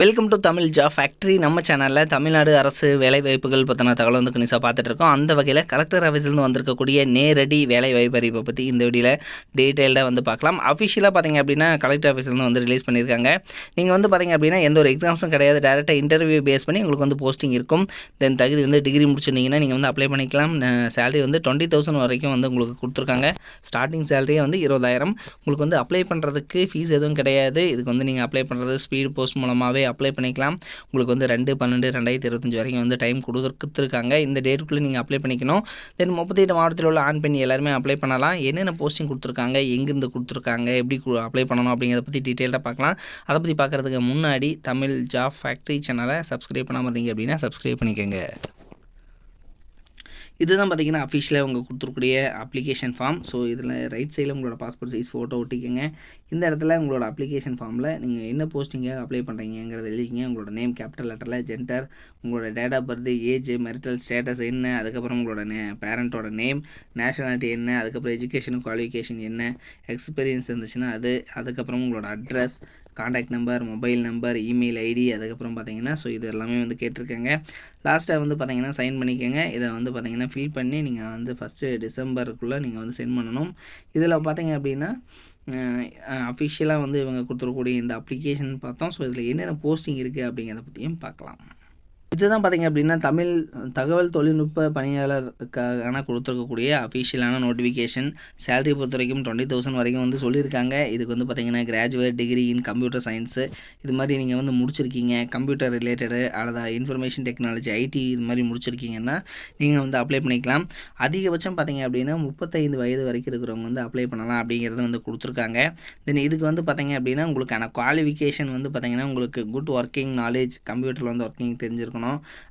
Welcome to Tamil job factory. நம்ம சேனலில் தமிழ்நாடு அரசு வேலைவாய்ப்புகள் பற்றின தகவல் வந்து கணிசாக பார்த்துட்டு இருக்கோம். அந்த வகையில் கலெக்டர் ஆஃபீஸ்லேருந்து வந்திருக்கக்கூடிய நேரடி வேலைவாய்ப்பு அறிவிப்பை பற்றி இந்த வீடியோவில் டீட்டெயில்டாக வந்து பார்க்கலாம். அஃபிஷியலாக பார்த்தீங்க அப்படின்னா கலெக்டர் ஆஃபீஸ்லேருந்து வந்து ரிலீஸ் பண்ணியிருக்காங்க. நீங்கள் வந்து பார்த்தீங்க அப்படின்னா எந்த ஒரு எக்ஸாம்ஸும் கிடையாது, டேரெக்டாக இன்டர்வியூ பேஸ் பண்ணி உங்களுக்கு வந்து போஸ்டிங் இருக்கும். தென் தகுதி வந்து டிகிரி முடிச்சிருந்தீங்கன்னா நீங்கள் வந்து அப்ளை பண்ணிக்கலாம். சேலரி வந்து 20,000 வரைக்கும் வந்து உங்களுக்கு கொடுத்துருக்காங்க. ஸ்டார்டிங் சேலரியே வந்து 20,000. உங்களுக்கு வந்து அப்ளை பண்ணுறதுக்கு ஃபீஸ் எதுவும் கிடையாது. இதுக்கு வந்து நீங்கள் அப்ளை பண்ணுறது ஸ்பீட் போஸ்ட் மூலமாகவே அப்ளை பண்ணிக்கலாம். உங்களுக்கு வந்து 2/12/2025 வரைக்கும் வந்து டைம் கொடுத்துருக்காங்க. இந்த டேட்டுக்குள்ளே நீங்கள் அப்ளை பண்ணிக்கணும். தென் 38 மாவட்டத்தில் உள்ள ஆண் பெண் எல்லாருமே அப்ளை பண்ணலாம். என்னென்ன போஸ்டிங் கொடுத்துருக்காங்க, எங்கேருந்து கொடுத்துருக்காங்க, எப்படி அப்ளை பண்ணணும் அப்படிங்கிறத பற்றி டீட்டெயிலாக பார்க்கலாம். அதை பற்றி பார்க்குறதுக்கு முன்னாடி தமிழ் ஜாப் ஃபேக்ட்ரி சேனலை சப்ஸ்கிரைப் பண்ணாமல் இருந்தீங்க அப்படின்னா சப்ஸ்கிரைப் பண்ணிக்கோங்க. இதுதான் பார்த்தீங்கன்னா அஃபிஷியலாக அவங்க கொடுத்துருக்கூடிய அப்ளிகேஷன் ஃபார்ம். ஸோ இதில் ரைட் சைடில் உங்களோட பாஸ்போர்ட் சைஸ் ஃபோட்டோ ஒட்டிக்கோங்க. இந்த இடத்துல உங்களோட அப்ளிகேஷன் ஃபார்மில் நீங்கள் என்ன போஸ்டிங்காக அப்ளை பண்ணுறீங்கிறத எழுதிங்க. உங்களோட நேம் கேபிட்டல் லெட்டரில், ஜெண்டர், உங்களோட date of birth, age, marital status என்ன, அதுக்கப்புறம் உங்களோட பேரண்ட்டோட நேம், நேஷனாலிட்டி என்ன, அதுக்கப்புறம் எஜுகேஷன் குவாலிஃபிகேஷன் என்ன, எக்ஸ்பீரியன்ஸ் இருந்துச்சுன்னா அது, அதுக்கப்புறம் உங்களோட address, contact number, mobile number, email ID, அதுக்கப்புறம் பார்த்தீங்கன்னா ஸோ இது எல்லாமே வந்து கேட்டிருக்கேங்க. லாஸ்ட்டாக வந்து பார்த்தீங்கன்னா சைன் பண்ணிக்கோங்க. இதை வந்து பார்த்தீங்கன்னா ஃபில் பண்ணி நீங்கள் வந்து ஃபஸ்ட்டு டிசம்பருக்குள்ளே நீங்கள் வந்து சென்ட் பண்ணணும். இதில் பார்த்தீங்க அப்படின்னா அஃபிஷியலாக வந்து இவங்க கொடுத்துருக்கக்கூடிய இந்த அப்ளிகேஷன் பார்த்தோம். ஸோ இதில் என்னென்ன போஸ்டிங் இருக்குது அப்படிங்கிறத பற்றியும் பார்க்கலாம். இதுதான் பார்த்தீங்க அப்படின்னா தகவல் தொழில்நுட்ப பணியாளருக்கான கொடுத்துருக்கக்கூடிய அஃபிஷியலான நோட்டிஃபிகேஷன். சேலரி பொறுத்த வரைக்கும் 20,000 வரைக்கும் வந்து சொல்லியிருக்காங்க. இதுக்கு வந்து பார்த்திங்கன்னா graduate degree in computer science இது மாதிரி நீங்கள் வந்து முடிச்சிருக்கீங்க, கம்ப்யூட்டர் ரிலேட்டடு அல்லது இன்ஃபர்மேஷன் டெக்னாலஜி ஐடி இது மாதிரி முடிச்சிருக்கீங்கன்னா நீங்கள் வந்து அப்ளை பண்ணிக்கலாம். அதிகபட்சம் பார்த்திங்க அப்படின்னா 35 வயது வரைக்கும் இருக்கிறவங்க வந்து அப்ளை பண்ணலாம் அப்படிங்கிறத வந்து கொடுத்துருக்காங்க. தென் இதுக்கு வந்து பார்த்திங்க அப்படின்னா உங்களுக்கான குவாலிஃபிகேஷன் வந்து பார்த்திங்கன்னா உங்களுக்கு குட் ஒர்க்கிங் நாலேஜ், கம்ப்யூட்டரில் வந்து ஒர்க்கிங் தெரிஞ்சிருக்கணும்,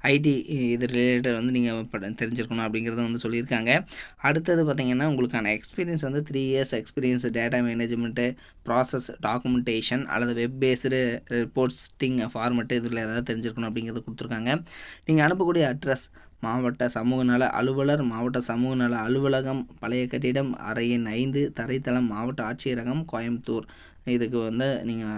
ஐடி இது ரிலேட்டட் வந்து நீங்கள் தெரிஞ்சிருக்கணும் அப்படிங்கிறத வந்து சொல்லியிருக்காங்க. அடுத்தது பார்த்திங்கன்னா உங்களுக்கான எக்ஸ்பீரியன்ஸ் வந்து 3 years experience data management, process, documentation அல்லது வெப் பேஸ்டு ரிப்போர்ட்டிங் ஃபார்மெட்டு இதில் ஏதாவது தெரிஞ்சிருக்கணும் அப்படிங்கிறது கொடுத்துருக்காங்க. நீங்கள் அனுப்பக்கூடிய அட்ரஸ் மாவட்ட சமூக நல அலுவலர், மாவட்ட சமூக நல அலுவலகம், பழைய கட்டிடம், அறை எண் 5, தரைத்தளம், மாவட்ட ஆட்சியரகம், கோயம்புத்தூர். இதுக்கு வந்து நீங்கள்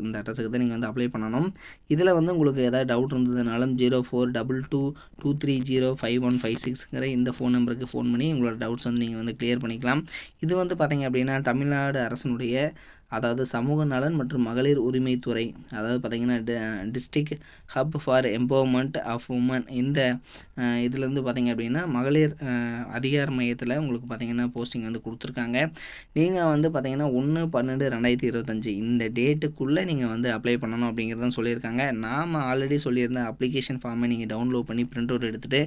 இந்த அட்ரஸுக்கு தான் நீங்கள் வந்து அப்ளை பண்ணணும். இதில் வந்து உங்களுக்கு ஏதாவது டவுட் இருந்ததுனாலும் 0422305156ங்கிற இந்த ஃபோன் நம்பருக்கு ஃபோன் பண்ணி உங்களோட டவுட்ஸ் வந்து நீங்கள் வந்து கிளியர் பண்ணிக்கலாம். இது வந்து பார்த்திங்க அப்படின்னா தமிழ்நாடு அரசினுடைய அதாவது சமூக நலன் மற்றும் மகளிர் உரிமைத்துறை, அதாவது பார்த்திங்கன்னா district hub for empowerment of women, இந்த இதுலேருந்து பார்த்திங்க அப்படின்னா மகளிர் அதிகார மையத்தில் உங்களுக்கு பார்த்திங்கன்னா போஸ்டிங் வந்து கொடுத்துருக்காங்க. நீங்கள் வந்து பார்த்திங்கன்னா 1/12/2025 இந்த டேட்டுக்குள்ளே நீங்கள் வந்து அப்ளை பண்ணணும் அப்படிங்கிறதான் சொல்லியிருக்காங்க. நாம் ஆல்ரெடி சொல்லியிருந்த அப்ளிகேஷன் ஃபார்மை நீங்கள் டவுன்லோட் பண்ணி பிரிண்ட் அவுட் எடுத்துகிட்டு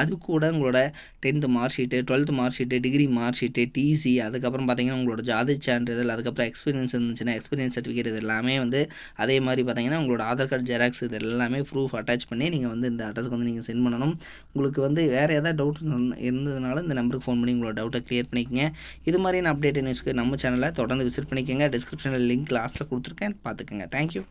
அது கூட உங்களோட 10th mark sheet, 12th mark sheet, degree mark sheet, TC, அதுக்கப்புறம் பார்த்திங்கன்னா உங்களோட ஜாதி சான்றிதழ், அதுக்கப்புறம் எக்ஸ்பீரியன்ஸ் இருந்துச்சுன்னா எக்ஸ்பீரியன்ஸ் சர்டிஃபிகேட் இது எல்லாமே வந்து அதே மாதிரி பார்த்தீங்கன்னா உங்களோட ஆதார் கார்டு ஜெராக்ஸ் இது எல்லாமே ப்ரூஃப் அட்டாச் பண்ணி நீங்கள் வந்து இந்த அட்ரஸுக்கு வந்து நீங்கள் சென்ட் பண்ணணும். உங்களுக்கு வந்து வேறு ஏதாவது டவுட் இருந்ததுனால இந்த நம்பருக்கு ஃபோன் பண்ணி உங்களோட டவுட்டை கிளியர் பண்ணிக்கங்க. இது மாதிரியான அப்டேட் நியூஸ்க்கு நம்ம சேனலை தொடர்ந்து விசிட் பண்ணிக்கோங்க. டிஸ்கிரிப்ஷனில் லிங்க் லாஸ்ட்டில் கொடுத்துருக்கேன், பார்த்துக்கோங்க. தேங்க்யூ.